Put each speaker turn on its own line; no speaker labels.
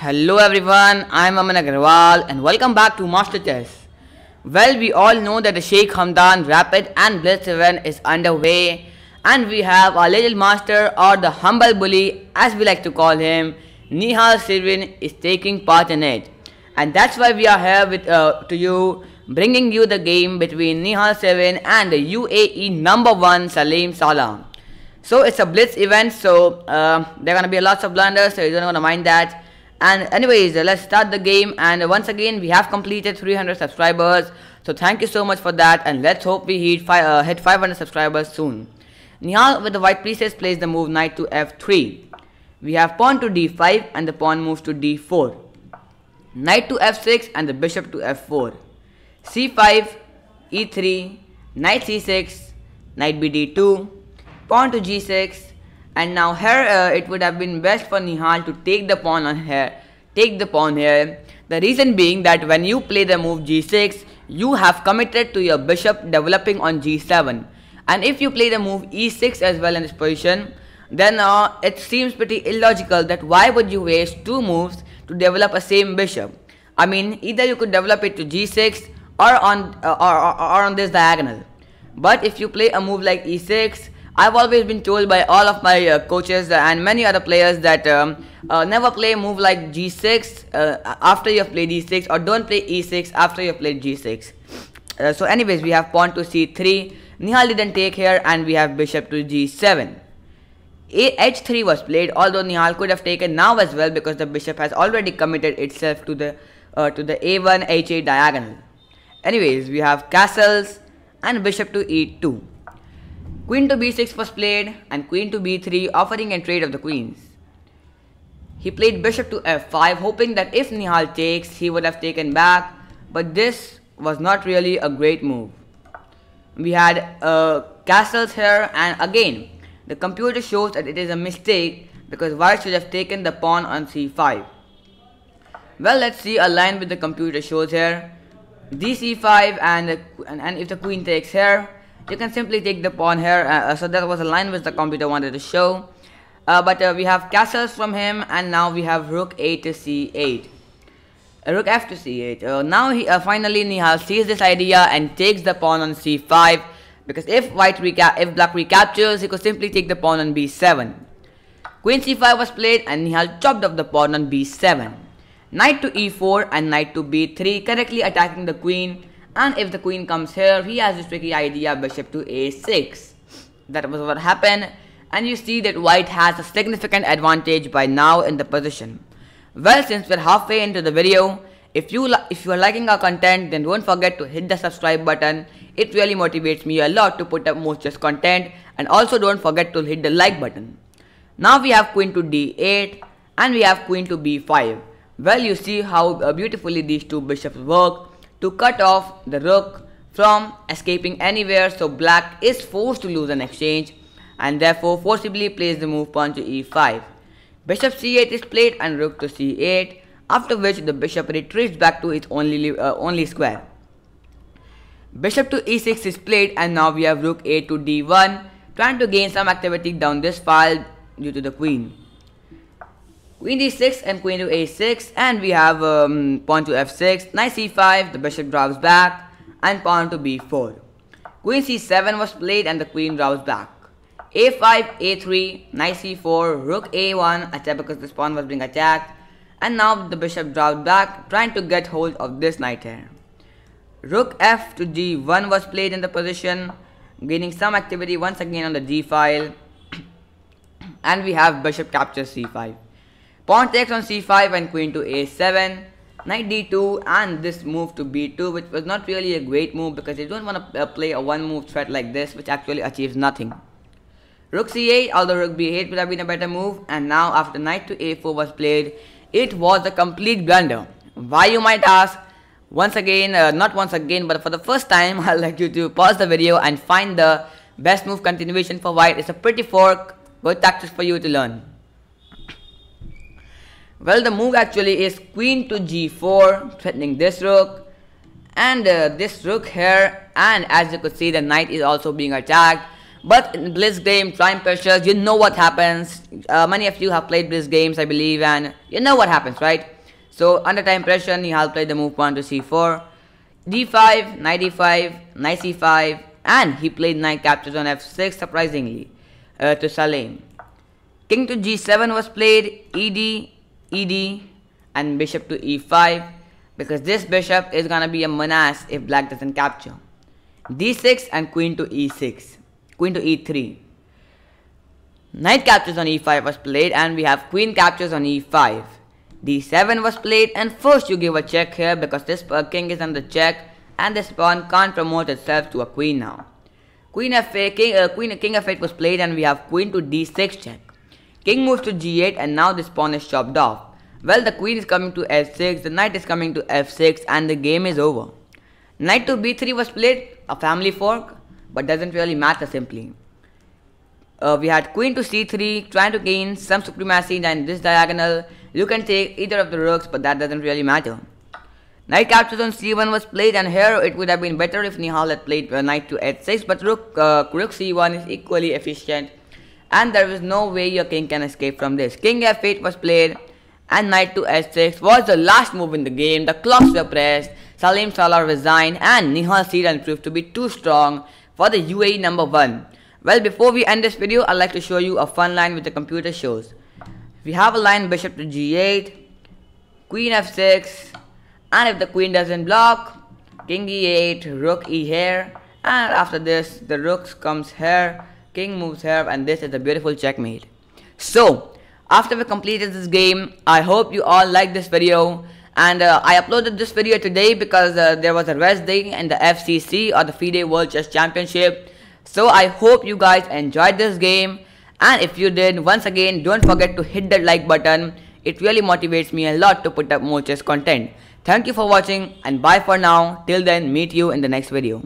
Hello everyone, I'm Aman Agarwal and welcome back to Master Chess. Well, we all know that the Sheikh Hamdan Rapid and Blitz event is underway and we have our little master, or the Humble Bully as we like to call him, Nihal Sarin, is taking part in it. And that's why we are here with to you, bringing you the game between Nihal Sarin and the UAE #1 Salem Salah. So it's a Blitz event, so there are gonna be lots of blunders, so you don't wanna mind that. And anyways, let's start the game. And once again, we have completed 300 subscribers. So thank you so much for that. And let's hope we hit 500 subscribers soon. Nihal with the white pieces plays the move knight to f3. We have pawn to d5 and the pawn moves to d4. Knight to f6 and the bishop to f4. c5, e3, knight c6, knight bd2, pawn to g6. And now here it would have been best for Nihal to take the pawn here. The reason being that when you play the move g6, you have committed to your bishop developing on g7. And if you play the move e6 as well in this position, then it seems pretty illogical that why would you waste two moves to develop a same bishop. I mean, either you could develop it to g6 or on this diagonal. But if you play a move like e6, I've always been told by all of my coaches and many other players that never play a move like g6 after you have played e6, or don't play e6 after you have played g6. So anyways, we have pawn to c3. Nihal didn't take here and we have bishop to g7. h3 was played, although Nihal could have taken now as well because the bishop has already committed itself to the a1 h8 diagonal. Anyways, we have castles and bishop to e2. Queen to b6 was played and queen to b3, offering a trade of the queens. He played bishop to f5, hoping that if Nihal takes, he would have taken back, but this was not really a great move. We had castles here, and again, the computer shows that it is a mistake because white should have taken the pawn on c5. Well, let's see a line which the computer shows here. dc5 and if the queen takes here, you can simply take the pawn here. So that was a line which the computer wanted to show. But we have castles from him, and now we have rook a to c8. Rook f to c8. Now finally Nihal sees this idea and takes the pawn on c5, because if black recaptures, he could simply take the pawn on b7. Queen c5 was played and Nihal chopped off the pawn on b7. Knight to e4 and knight to b3, correctly attacking the queen. And if the queen comes here, he has this tricky idea, bishop to a6. That was what happened, and you see that white has a significant advantage by now in the position. Well, since we're halfway into the video, if you are liking our content, then don't forget to hit the subscribe button. It really motivates me a lot to put up more chess content, and also don't forget to hit the like button. Now we have queen to d8 and we have queen to b5. Well, you see how beautifully these two bishops work to cut off the rook from escaping anywhere, so black is forced to lose an exchange and therefore forcibly plays the move pawn to e5. Bishop c8 is played and rook to c8, after which the bishop retreats back to its only square. Bishop to e6 is played and now we have rook a to d1, trying to gain some activity down this file due to the queen. Queen d6 and queen to a6, and we have pawn to f6, knight c5, the bishop drops back, and pawn to b4. Queen c7 was played and the queen drops back. a5, a3, knight c4, rook a1, attack because this pawn was being attacked, and now the bishop dropped back, trying to get hold of this knight here. Rook f to g1 was played in the position, gaining some activity once again on the g file, and we have bishop captures c5. Pawn takes on c5 and queen to a7, knight d2, and this move to b2, which was not really a great move because you don't want to play a one move threat like this, which actually achieves nothing. Rook c8, although rook b8 would have been a better move, and now after knight to a4 was played, it was a complete blunder. Why, you might ask? Once again, not once again, but for the first time, I'd like you to pause the video and find the best move continuation for white. It's a pretty fork, good tactics for you to learn. Well, the move actually is queen to g4, threatening this rook, and this rook here, and as you could see, the knight is also being attacked. But in Blitz game, time pressures, you know what happens. Many of you have played Blitz games, I believe, and you know what happens, right? So under time pressure, Nihal played the move pawn to c4, d5, knight e5, knight c5, and he played knight captures on f6, surprisingly, to Salem. King to g7 was played, ed, ed, and bishop to e5, because this bishop is gonna be a menace if black doesn't capture. d6 and queen to e6, queen to e3. Knight captures on e5 was played, and we have queen captures on e5. d7 was played, and first you give a check here because this king is under check and this pawn can't promote itself to a queen now. Queen f8, king f8 was played, and we have queen to d6 check. King moves to g8, and now this pawn is chopped off. Well, the queen is coming to f6, the knight is coming to f6, and the game is over. Knight to b3 was played, a family fork, but doesn't really matter simply. We had queen to c3, trying to gain some supremacy in this diagonal. You can take either of the rooks, but that doesn't really matter. Knight captures on c1 was played, and here it would have been better if Nihal had played knight to h6, but rook c1 is equally efficient, and there is no way your king can escape from this. King f8 was played, and knight to h6 was the last move in the game. The clocks were pressed, Salah resigned, and Nihal Sarin proved to be too strong for the UAE number 1. Well, before we end this video, I'd like to show you a fun line which the computer shows. We have a line bishop to g8, queen f6, and if the queen doesn't block, king e8, rook e here, and after this the rook comes here, king moves here, and this is a beautiful checkmate. So after we completed this game, I hope you all liked this video, and I uploaded this video today because there was a rest day in the FCC, or the FIDE World Chess Championship. So I hope you guys enjoyed this game, and if you did, once again don't forget to hit that like button. It really motivates me a lot to put up more chess content. Thank you for watching, and bye for now. Till then, meet you in the next video.